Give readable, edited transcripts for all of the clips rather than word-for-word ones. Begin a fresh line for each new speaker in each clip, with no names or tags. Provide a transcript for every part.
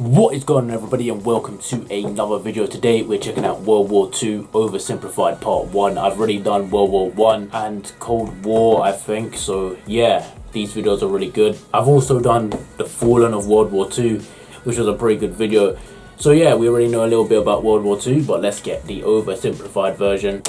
What is going on, everybody, and welcome to another video. Today we're checking out World War II Oversimplified Part 1. I've already done World War 1 and Cold War, I think, so yeah, these videos are really good. I've also done The Fallen of World War II, which was a pretty good video. So yeah, we already know a little bit about World War II, but let's get the oversimplified version.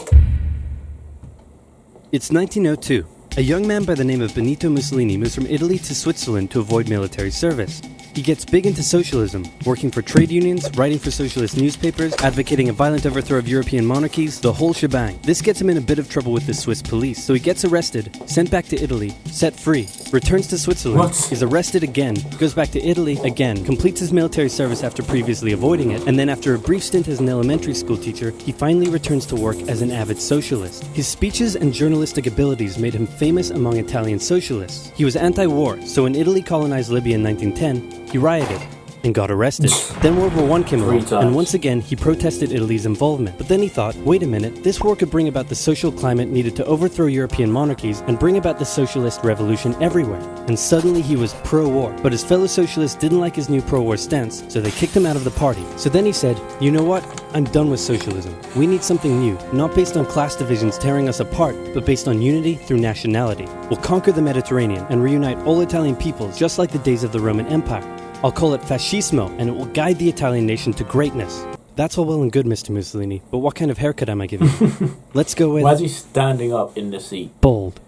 It's 1902. A young man by the name of Benito Mussolini moves from Italy to Switzerland to avoid military service. He gets big into socialism, working for trade unions, writing for socialist newspapers, advocating a violent overthrow of European monarchies, the whole shebang. This gets him in a bit of trouble with the Swiss police, so he gets arrested, sent back to Italy, set free, returns to Switzerland, is arrested again, goes back to Italy again, completes his military service after previously avoiding it, and then after a brief stint as an elementary school teacher, he finally returns to work as an avid socialist. His speeches and journalistic abilities made him famous among Italian socialists. He was anti-war, so when Italy colonized Libya in 1910, he rioted and got arrested. Then World War I came along, and once again he protested Italy's involvement. But then he thought, wait a minute, this war could bring about the social climate needed to overthrow European monarchies and bring about the socialist revolution everywhere. And suddenly he was pro-war. But his fellow socialists didn't like his new pro-war stance, so they kicked him out of the party. So then he said, you know what? I'm done with socialism. We need something new, not based on class divisions tearing us apart, but based on unity through nationality. We'll conquer the Mediterranean and reunite all Italian peoples just like the days of the Roman Empire. I'll call it fascismo, and it will guide the Italian nation to greatness. That's all well and good, Mr. Mussolini, but what kind of haircut am I giving you? Let's go with...
Why is he standing up in the seat?
Bold.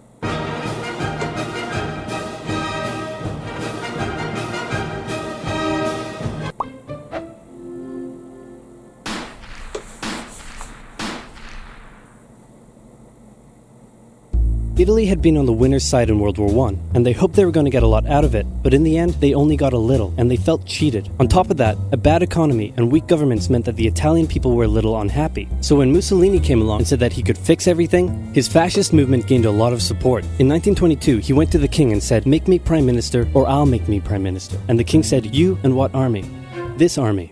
Italy had been on the winner's side in World War I, and they hoped they were going to get a lot out of it, but in the end, they only got a little, and they felt cheated. On top of that, a bad economy and weak governments meant that the Italian people were a little unhappy. So when Mussolini came along and said that he could fix everything, his fascist movement gained a lot of support. In 1922, he went to the king and said, make me prime minister, or I'll make me prime minister. And the king said, you and what army? This army.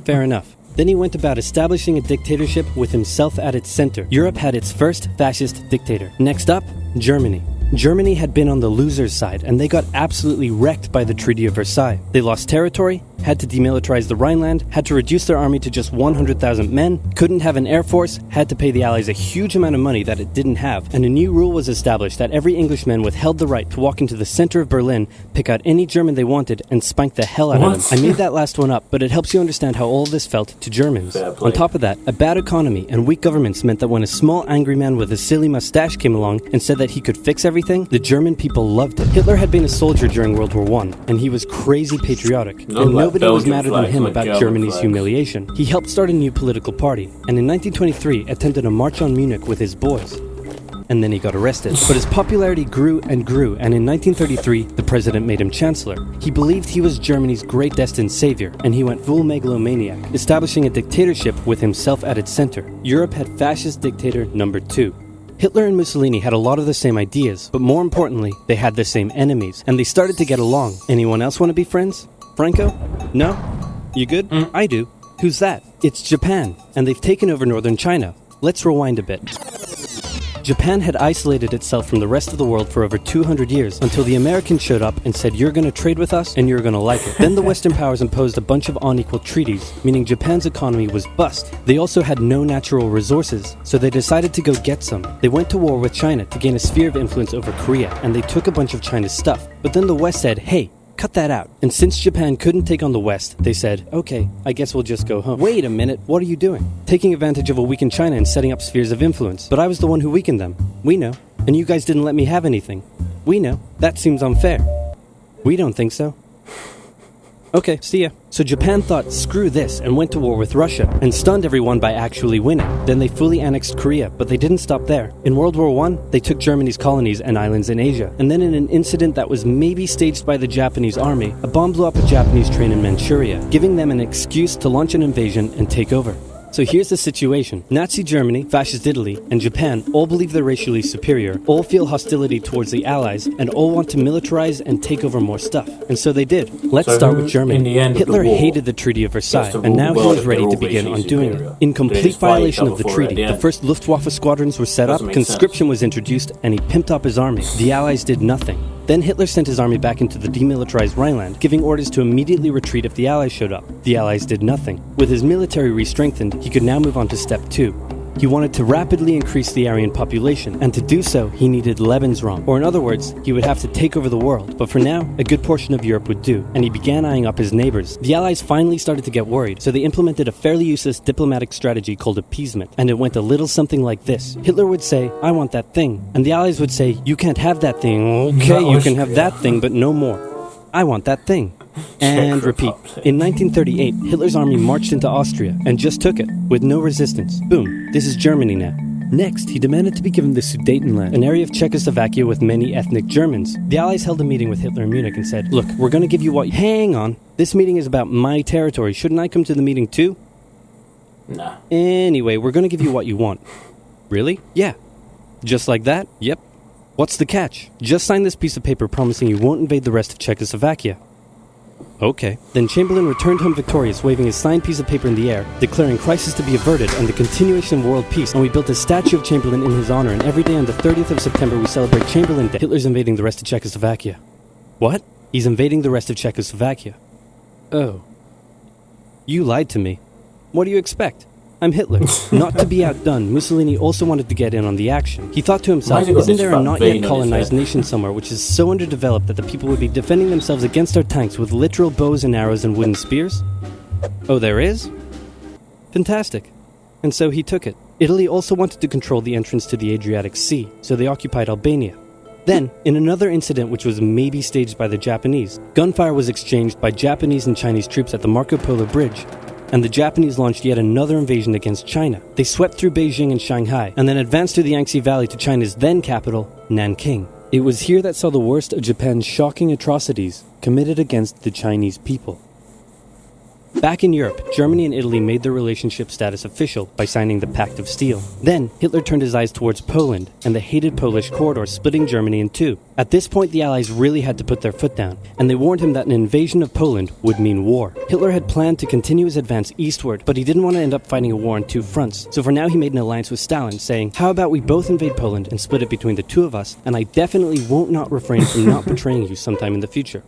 Fair enough. Then he went about establishing a dictatorship with himself at its center. Europe had its first fascist dictator. Next up, Germany. Germany had been on the loser's side, and they got absolutely wrecked by the Treaty of Versailles. They lost territory, had to demilitarize the Rhineland, had to reduce their army to just 100,000 men, couldn't have an air force, had to pay the Allies a huge amount of money that it didn't have, and a new rule was established that every Englishman withheld the right to walk into the center of Berlin, pick out any German they wanted, and spank the hell out of them. I made that last one up, but it helps you understand how all of this felt to Germans. On top of that, a bad economy and weak governments meant that when a small angry man with a silly mustache came along and said that he could fix everything, the German people loved it. Hitler had been a soldier during World War I, and he was crazy patriotic, and nobody was madder than him about Germany's humiliation. He helped start a new political party, and in 1923 attempted a march on Munich with his boys. And then he got arrested. But his popularity grew, and in 1933, the president made him chancellor. He believed he was Germany's great destined savior, and he went full megalomaniac, establishing a dictatorship with himself at its center. Europe had fascist dictator number 2. Hitler and Mussolini had a lot of the same ideas, but more importantly, they had the same enemies, and they started to get along. Anyone else want to be friends? Franco? No? You good? I do. Who's that? It's Japan, and they've taken over northern China. Let's rewind a bit. Japan had isolated itself from the rest of the world for over 200 years until the Americans showed up and said, you're going to trade with us and you're going to like it. Then the Western powers imposed a bunch of unequal treaties, meaning Japan's economy was bust. They also had no natural resources, so they decided to go get some. They went to war with China to gain a sphere of influence over Korea, and they took a bunch of China's stuff. But then the West said, hey, cut that out. And since Japan couldn't take on the West, they said, okay, I guess we'll just go home. Wait a minute, what are you doing? Taking advantage of a weakened China and setting up spheres of influence. But I was the one who weakened them. We know. And you guys didn't let me have anything. We know. That seems unfair. We don't think so. Okay, see ya. So Japan thought, screw this, and went to war with Russia, and stunned everyone by actually winning. Then they fully annexed Korea, but they didn't stop there. In World War I, they took Germany's colonies and islands in Asia, and then in an incident that was maybe staged by the Japanese army, a bomb blew up a Japanese train in Manchuria, giving them an excuse to launch an invasion and take over. So here's the situation. Nazi Germany, Fascist Italy, and Japan all believe they're racially superior, all feel hostility towards the Allies, and all want to militarize and take over more stuff. And so they did. Let's start with Germany. Hitler hated the Treaty of Versailles, and now he was ready to begin undoing it. In complete violation of the treaty, the first Luftwaffe squadrons were set up, conscription was introduced, and he pimped up his army. The Allies did nothing. Then Hitler sent his army back into the demilitarized Rhineland, giving orders to immediately retreat if the Allies showed up. The Allies did nothing. With his military re-strengthened, he could now move on to step 2. He wanted to rapidly increase the Aryan population, and to do so, he needed Lebensraum, or in other words, he would have to take over the world. But for now, a good portion of Europe would do, and he began eyeing up his neighbors. The Allies finally started to get worried, so they implemented a fairly useless diplomatic strategy called appeasement, and it went a little something like this. Hitler would say, "I want that thing," and the Allies would say, "You can't have that thing." "Okay, you can have that thing, but no more." "I want that thing." And repeat. In 1938, Hitler's army marched into Austria and just took it, with no resistance. Boom, this is Germany now. Next, he demanded to be given the Sudetenland, an area of Czechoslovakia with many ethnic Germans. The Allies held a meeting with Hitler in Munich and said, "Look, we're going to give you what..." "Hang on, this meeting is about my territory. Shouldn't I come to the meeting too?"
Nah.
"Anyway, we're going to give you what you want." "Really?" "Yeah." "Just like that?" "Yep." "What's the catch?" "Just sign this piece of paper promising you won't invade the rest of Czechoslovakia." "Okay." Then Chamberlain returned home victorious, waving his signed piece of paper in the air, declaring crisis to be averted and the continuation of world peace, and we built a statue of Chamberlain in his honor, and every day on the 30th of September we celebrate Chamberlain Day. Hitler's invading the rest of Czechoslovakia. What? He's invading the rest of Czechoslovakia. Oh. You lied to me. What do you expect? I'm Hitler. Not to be outdone, Mussolini also wanted to get in on the action. He thought to himself, isn't there a not yet colonized nation somewhere which is so underdeveloped that the people would be defending themselves against our tanks with literal bows and arrows and wooden spears? Oh, there is? Fantastic. And so he took it. Italy also wanted to control the entrance to the Adriatic Sea, so they occupied Albania. Then, in another incident which was maybe staged by the Japanese, gunfire was exchanged by Japanese and Chinese troops at the Marco Polo Bridge, and the Japanese launched yet another invasion against China. They swept through Beijing and Shanghai, and then advanced through the Yangtze Valley to China's then capital, Nanking. It was here that saw the worst of Japan's shocking atrocities committed against the Chinese people. Back in Europe, Germany and Italy made their relationship status official by signing the Pact of Steel. Then, Hitler turned his eyes towards Poland and the hated Polish corridor, splitting Germany in two. At this point, the Allies really had to put their foot down, and they warned him that an invasion of Poland would mean war. Hitler had planned to continue his advance eastward, but he didn't want to end up fighting a war on two fronts. So for now, he made an alliance with Stalin, saying, "How about we both invade Poland and split it between the two of us, and I definitely won't not refrain from not betraying you sometime in the future."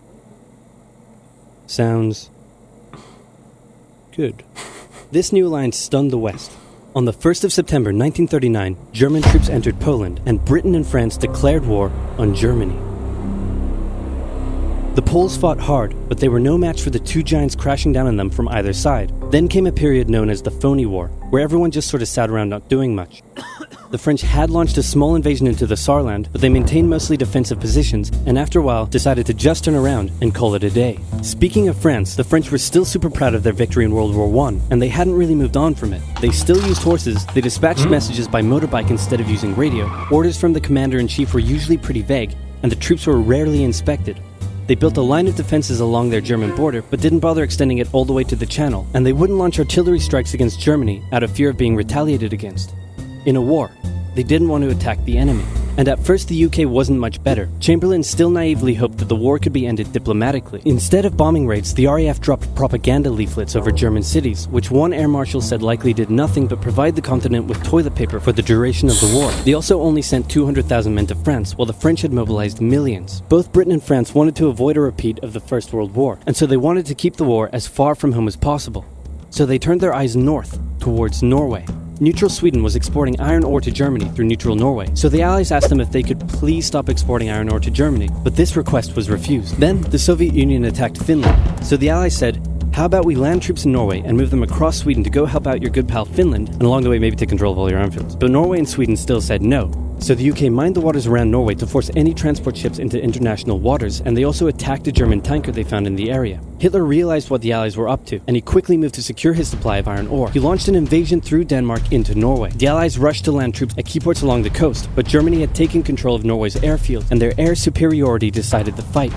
Sounds good. This new alliance stunned the West. On the 1st of September 1939, German troops entered Poland, and Britain and France declared war on Germany. The Poles fought hard, but they were no match for the two giants crashing down on them from either side. Then came a period known as the Phony War, where everyone just sort of sat around not doing much. The French had launched a small invasion into the Saarland, but they maintained mostly defensive positions, and after a while decided to just turn around and call it a day. Speaking of France, the French were still super proud of their victory in World War I, and they hadn't really moved on from it. They still used horses, they dispatched messages by motorbike instead of using radio, orders from the commander-in-chief were usually pretty vague, and the troops were rarely inspected. They built a line of defenses along their German border, but didn't bother extending it all the way to the Channel, and they wouldn't launch artillery strikes against Germany out of fear of being retaliated against. In a war, they didn't want to attack the enemy. And at first the UK wasn't much better. Chamberlain still naively hoped that the war could be ended diplomatically. Instead of bombing raids, the RAF dropped propaganda leaflets over German cities, which one air marshal said likely did nothing but provide the continent with toilet paper for the duration of the war. They also only sent 200,000 men to France, while the French had mobilized millions. Both Britain and France wanted to avoid a repeat of the First World War, and so they wanted to keep the war as far from home as possible. So they turned their eyes north, towards Norway. Neutral Sweden was exporting iron ore to Germany through neutral Norway, so the Allies asked them if they could please stop exporting iron ore to Germany, but this request was refused. Then, the Soviet Union attacked Finland, so the Allies said, "How about we land troops in Norway and move them across Sweden to go help out your good pal Finland, and along the way maybe take control of all your arm fields?" But Norway and Sweden still said no. So the UK mined the waters around Norway to force any transport ships into international waters, and they also attacked a German tanker they found in the area. Hitler realized what the Allies were up to, and he quickly moved to secure his supply of iron ore. He launched an invasion through Denmark into Norway. The Allies rushed to land troops at key ports along the coast, but Germany had taken control of Norway's airfield, and their air superiority decided the fight.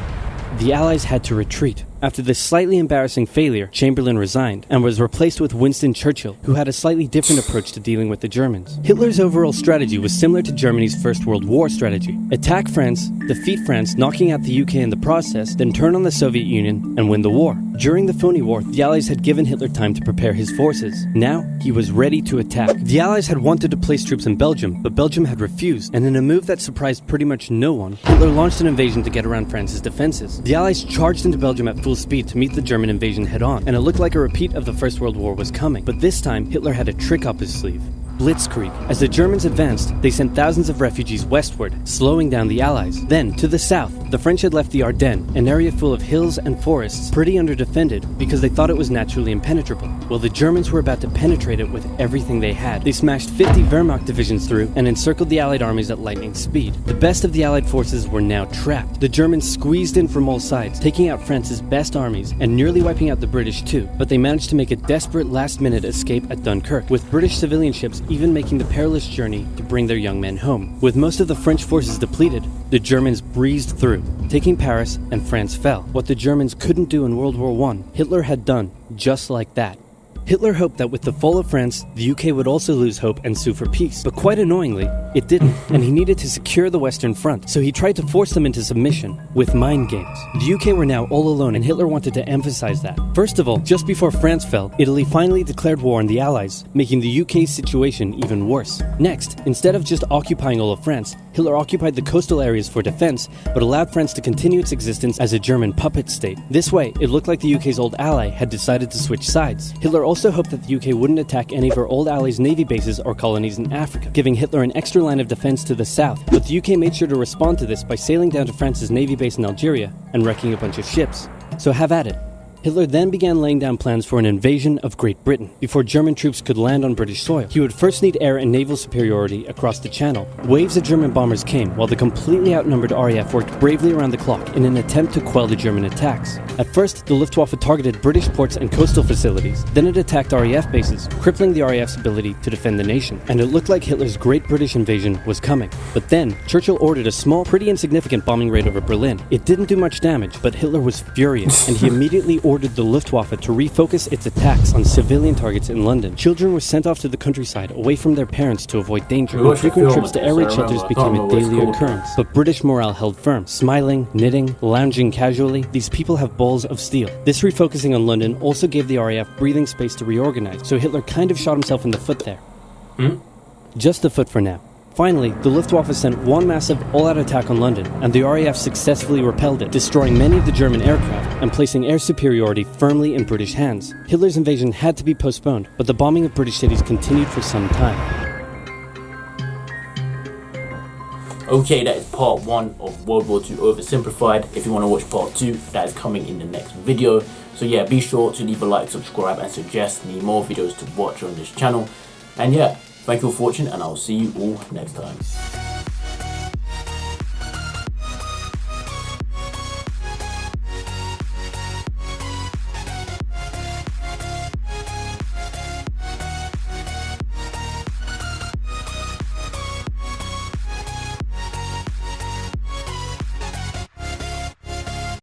The Allies had to retreat. After this slightly embarrassing failure, Chamberlain resigned and was replaced with Winston Churchill, who had a slightly different approach to dealing with the Germans. Hitler's overall strategy was similar to Germany's First World War strategy. Attack France, defeat France, knocking out the UK in the process, then turn on the Soviet Union and win the war. During the phony war, the Allies had given Hitler time to prepare his forces. Now, he was ready to attack. The Allies had wanted to place troops in Belgium, but Belgium had refused, and in a move that surprised pretty much no one, Hitler launched an invasion to get around France's defenses. The Allies charged into Belgium at full speed to meet the German invasion head-on, and it looked like a repeat of the First World War was coming. But this time, Hitler had a trick up his sleeve. Blitzkrieg. As the Germans advanced, they sent thousands of refugees westward, slowing down the Allies. Then, to the south, the French had left the Ardennes, an area full of hills and forests, pretty underdefended because they thought it was naturally impenetrable. Well, the Germans were about to penetrate it with everything they had. They smashed 50 Wehrmacht divisions through and encircled the Allied armies at lightning speed. The best of the Allied forces were now trapped. The Germans squeezed in from all sides, taking out France's best armies and nearly wiping out the British too. But they managed to make a desperate last-minute escape at Dunkirk, with British civilian ships even making the perilous journey to bring their young men home. With most of the French forces depleted, the Germans breezed through, taking Paris, and France fell. What the Germans couldn't do in World War I, Hitler had done just like that. Hitler hoped that with the fall of France, the UK would also lose hope and sue for peace. But quite annoyingly, it didn't, and he needed to secure the Western Front, so he tried to force them into submission with mind games. The UK were now all alone, and Hitler wanted to emphasize that. First of all, just before France fell, Italy finally declared war on the Allies, making the UK's situation even worse. Next, instead of just occupying all of France, Hitler occupied the coastal areas for defense, but allowed France to continue its existence as a German puppet state. This way, it looked like the UK's old ally had decided to switch sides. Hitler also hoped that the UK wouldn't attack any of her old allies' navy bases or colonies in Africa, giving Hitler an extra line of defense to the south. But the UK made sure to respond to this by sailing down to France's navy base in Algeria and wrecking a bunch of ships. So have at it. Hitler then began laying down plans for an invasion of Great Britain. Before German troops could land on British soil, he would first need air and naval superiority across the Channel. Waves of German bombers came, while the completely outnumbered RAF worked bravely around the clock in an attempt to quell the German attacks. At first, the Luftwaffe targeted British ports and coastal facilities. Then it attacked RAF bases, crippling the RAF's ability to defend the nation. And it looked like Hitler's Great British invasion was coming. But then, Churchill ordered a small, pretty insignificant bombing raid over Berlin. It didn't do much damage, but Hitler was furious, and he immediately ordered the Luftwaffe to refocus its attacks on civilian targets in London. Children were sent off to the countryside away from their parents to avoid danger, and frequent trips to air raid shelters became a daily occurrence. But British morale held firm. Smiling, knitting, lounging casually, these people have balls of steel. This refocusing on London also gave the RAF breathing space to reorganize, so Hitler kind of shot himself in the foot there. Just the foot for now. Finally, the Luftwaffe sent one massive all-out attack on London, and the RAF successfully repelled it, destroying many of the German aircraft and placing air superiority firmly in British hands. Hitler's invasion had to be postponed, but the bombing of British cities continued for some time.
Okay, that is part 1 of World War II Oversimplified. If you want to watch part 2, that is coming in the next video. So yeah, be sure to leave a like, subscribe, and suggest me more videos to watch on this channel. And yeah, thank you for watching, and I'll see you all next time.